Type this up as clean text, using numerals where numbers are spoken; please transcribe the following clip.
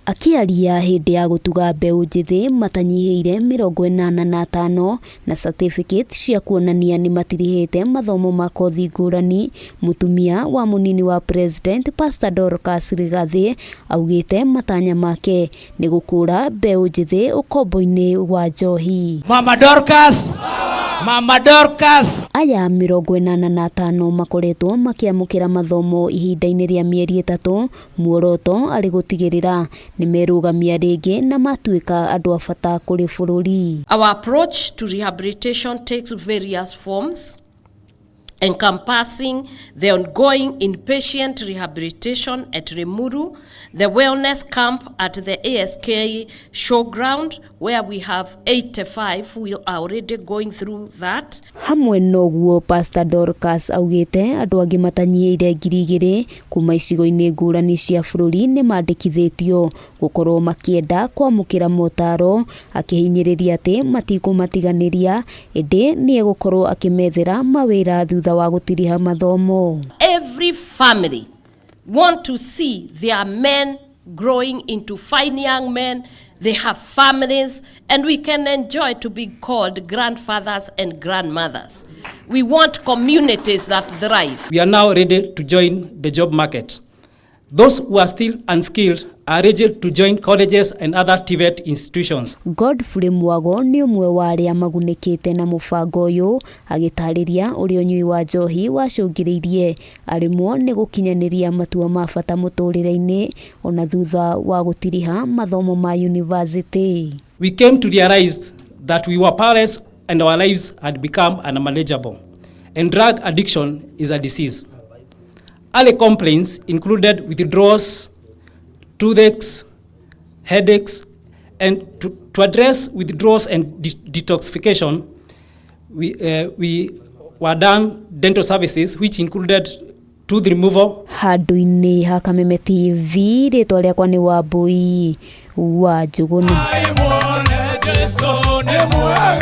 Akiaria hindi ya gutuga mbeu njithi matanyihiire 85 na certificate cia kuonania ni matirihite mathomo ma kothi ngurani, mutumia wa munini wa president Pastor DORCAS RIGATHI augite matanya make ni gukura mbeu njithi ukombo-ini wa njohi. Mama DORCAS! Mama DORCAS! Aya 85 makoretwo makiamukira mathomo ihinda-ini ria mieri 3, muoroto ari gutigirira ni merugamia ringi na matuika andu a bata kuri bururi. Our approach to rehabilitation takes various forms, encompassing the ongoing inpatient rehabilitation at Remuru, the wellness camp at the ASK showground, where we have 85 who are already going through that. Hamwe noguo Pastor DORCAS augite andu angi matanyiire 2,000 kuma icigo-ini ngurani cia bururi ni mandikithitio gukorwo makienda kwamukira MOTARO, akihinyiriria ati matikumatiganiria indi ni egukorwo akimethera mawira thutha wa gutiriha mathomo. Every family want to see their men growing into fine young men. They have families, and we can enjoy to be called grandfathers and grandmothers. We want communities that thrive. We are now ready to join the job market. Those who are still unskilled are ready to join colleges and other TVET institutions. Godfrey Mwago ni umwe wa aria magunikite na mubango uyu, agitariria uria unyui wa njohi wacungiriirie arimwo ni gukinyaniria matua ma bata muturire-ini ona thutha wa gutiriha mathomo ma university. We came to realize that we were powerless and our lives had become unmanageable, and drug addiction is a disease. Early complaints included withdrawals, toothaches, headaches, and to address withdrawals and detoxification, we were done dental services which included tooth removal. Handu-ini ha Kameme TV, ritwa riakwa ni Wambui wa Njuguna.